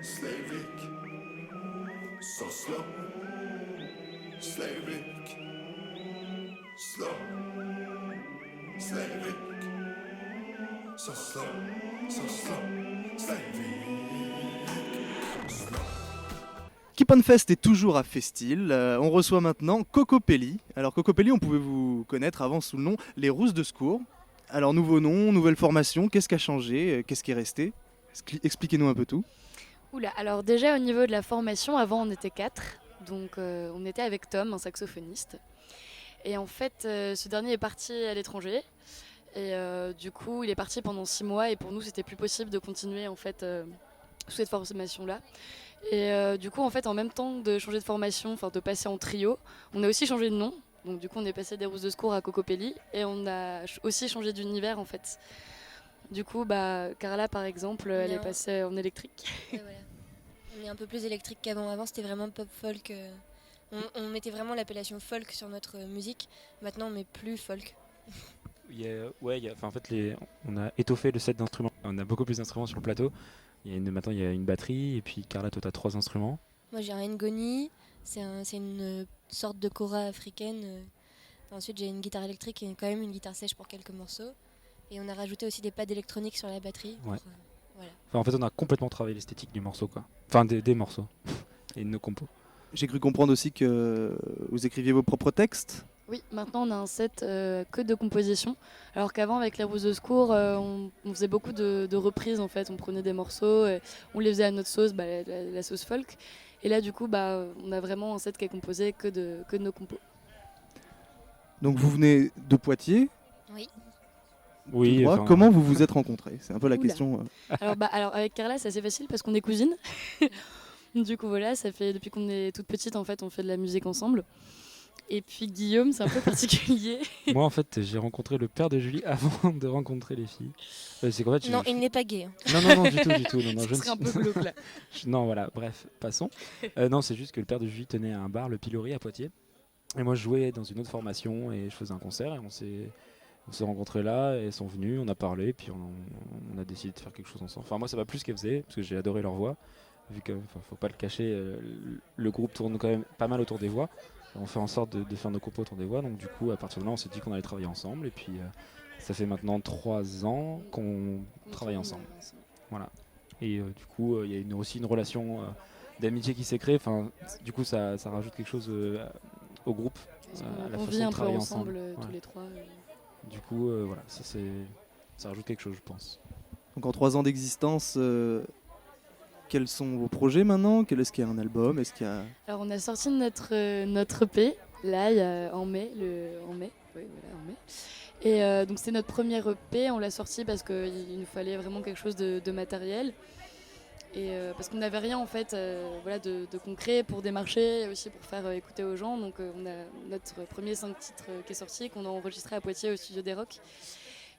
Slavic, so slow. Slavic, slow. Slavic, so slow, so slow. Slavic, slow. Keep on Fest est toujours à Festil. On reçoit maintenant Cocopelli. Alors Cocopelli, on pouvait vous connaître avant sous le nom Les Rousses de Secours. Alors nouveau nom, nouvelle formation, qu'est-ce qui a changé, qu'est-ce qui est resté? Expliquez-nous un peu tout. Oula, alors déjà au niveau de la formation, avant on était 4, donc on était avec Tom, un saxophoniste. Et en fait, ce dernier est parti à l'étranger. Et du coup, il est parti pendant 6 mois et pour nous, c'était plus possible de continuer en fait sous cette formation-là. Et du coup, en fait, en même temps de changer de formation, enfin de passer en trio, on a aussi changé de nom. Donc du coup, on est passé des Rousses de Secours à Cocopelli et on a aussi changé d'univers en fait. Du coup, Carla par exemple, elle est passée en électrique. Et voilà. On est un peu plus électrique qu'avant. Avant, c'était vraiment pop folk. On mettait vraiment l'appellation folk sur notre musique. Maintenant, on met plus folk. En fait, on a étoffé le set d'instruments. On a beaucoup plus d'instruments sur le plateau. Maintenant, il y a une batterie et puis Carla, toi, tu as 3 instruments. Moi, j'ai un ngoni. C'est une sorte de kora africaine. Ensuite, j'ai une guitare électrique et quand même une guitare sèche pour quelques morceaux. Et on a rajouté aussi des pads électroniques sur la batterie. Ouais. Voilà. Enfin, en fait, on a complètement travaillé l'esthétique du morceau, quoi. Enfin, des morceaux et de nos compos. J'ai cru comprendre aussi que vous écriviez vos propres textes. Oui, maintenant on a un set que de composition. Alors qu'avant, avec les Rousses de Secours, on faisait beaucoup de reprises en fait. On prenait des morceaux, on les faisait à notre sauce, la sauce folk. Et là, du coup, on a vraiment un set qui est composé que de nos compos. Donc vous venez de Poitiers. Oui. Oui, tout droit. enfin, Comment vous vous êtes rencontrés? C'est un peu la Oula. question. Alors avec Carla, c'est assez facile parce qu'on est cousines. Du coup, voilà, ça fait depuis qu'on est toute petite, en fait, on fait de la musique ensemble. Et puis Guillaume, c'est un peu particulier. Moi, en fait, j'ai rencontré le père de Julie avant de rencontrer les filles. C'est qu'en fait, Non, il n'est pas gay. Hein. Non, du tout. Non, Ça serait un peu glauque là. Non, voilà, bref, passons. Non, c'est juste que le père de Julie tenait un bar, le Pilori, à Poitiers. Et moi, je jouais dans une autre formation et je faisais un concert. Et on s'est rencontrés là et elles sont venues, on a parlé, puis on a décidé de faire quelque chose ensemble. Enfin, moi, ça m'a plu ce qu'elles faisaient, parce que j'ai adoré leur voix. Vu que, faut pas le cacher, le groupe tourne quand même pas mal autour des voix. On fait en sorte de faire nos compos autour des voix. Donc, du coup, à partir de là, on s'est dit qu'on allait travailler ensemble. Et puis, ça fait maintenant 3 ans qu'on travaille ensemble. Voilà. Et du coup, il y a aussi une relation d'amitié qui s'est créée. Enfin, du coup, ça rajoute quelque chose au groupe. À la On façon vit de un peu travailler ensemble tous Ouais. les trois. Du coup, voilà, ça rajoute quelque chose, je pense. Donc en 3 ans d'existence, quels sont vos projets maintenant? Est-ce qu'il y a un album? Est-ce qu'il y a... Alors on a sorti notre EP, là, en mai. Oui, voilà, en mai. Et donc c'est notre premier EP, on l'a sorti parce qu'il nous fallait vraiment quelque chose de matériel. Et parce qu'on n'avait rien en fait de concret pour démarcher et aussi pour faire écouter aux gens. Donc on a notre premier 5 titres qui est sorti, qu'on a enregistré à Poitiers au studio des Rocks.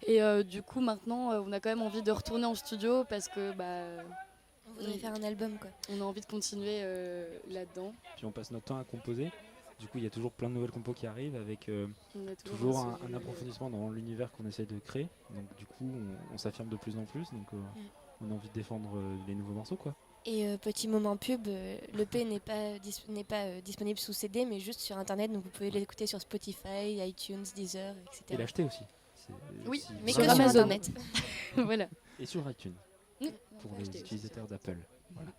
Et du coup maintenant on a quand même envie de retourner en studio parce que On voudrait faire un album, quoi. on a envie de continuer là-dedans. Puis on passe notre temps à composer. Du coup, il y a toujours plein de nouvelles compos qui arrivent avec On a toujours un sujet, approfondissement dans l'univers qu'on essaie de créer. Donc du coup, on s'affirme de plus en plus. Donc on a envie de défendre les nouveaux morceaux, quoi. Et petit moment pub, l'EP n'est pas disponible sous CD, mais juste sur Internet. Donc vous pouvez l'écouter sur Spotify, iTunes, Deezer, etc. Et l'acheter aussi. Oui, mais sur que sur Amazon. Internet. Voilà. Et sur iTunes, pour les Acheter aussi. utilisateurs d'Apple. Voilà.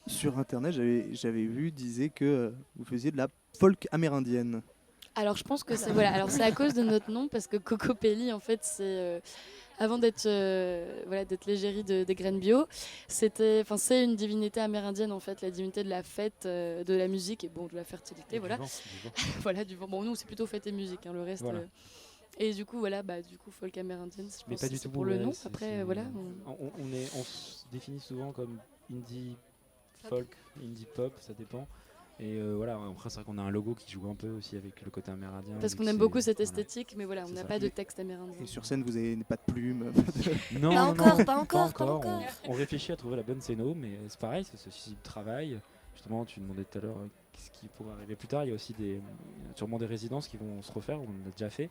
Sur internet, j'avais vu, disait que vous faisiez de la folk amérindienne. Alors je pense que c'est c'est à cause de notre nom parce que Cocopelli en fait c'est avant d'être d'être l'égérie des graines bio, c'est une divinité amérindienne en fait, la divinité de la fête, de la musique et bon de la fertilité, Et voilà. du vent. Voilà du vent. Bon nous c'est plutôt fête et musique le reste Voilà. et du coup folk amérindienne, je Mais pense pas que du c'est tout pour le nom. c'est- Après c'est- voilà. On se définit souvent comme indie folk, indie pop, ça dépend. Et voilà, après c'est vrai qu'on a un logo qui joue un peu aussi avec le côté amérindien. Parce vu qu'on que aime c'est- beaucoup cette voilà. esthétique, mais voilà, on C'est n'a ça. pas de texte amérindien. Et sur scène, vous n'avez pas de plumes. Non, Pas non, encore, non, pas encore. On réfléchit à trouver la bonne scéno, mais c'est pareil, c'est ceci du travail. Justement, tu demandais tout à l'heure qu'est-ce qui pourrait arriver plus tard. Il y a aussi sûrement des résidences qui vont se refaire, on l'a déjà fait.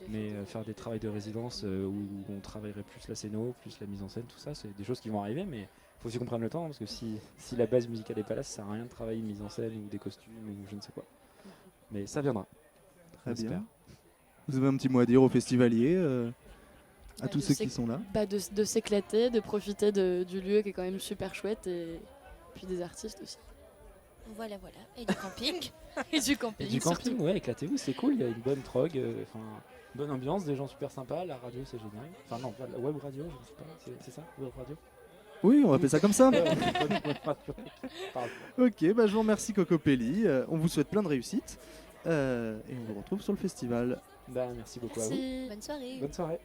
Mais faire des travails de résidence où on travaillerait plus la scéno, plus la mise en scène, tout ça, c'est des choses qui vont arriver, mais faut aussi qu'on prenne le temps, parce que si la base musicale n'est pas là, ça sert à rien de travailler une mise en scène ou des costumes ou je ne sais quoi. Mais ça viendra. Très J'espère. bien. Vous avez un petit mot à dire aux festivaliers, à Bah, tous de ceux s'éc- qui sont là? de s'éclater, de profiter du lieu qui est quand même super chouette et puis des artistes aussi. Voilà. Et du camping. Et du camping. Et du surtout. camping, ouais, éclatez-vous, c'est cool, il y a une bonne prog, bonne ambiance, des gens super sympas, la radio c'est génial. Enfin non, pas la web radio, je sais pas, c'est ça, web radio. Oui, on va appeler ça comme ça. Ouais, bonne web radio. Pardon. Ok, bah, je vous remercie Cocopelli. On vous souhaite plein de réussite. Et on vous retrouve sur le festival. Bah, merci beaucoup à vous. Merci. Bonne soirée. Bonne soirée.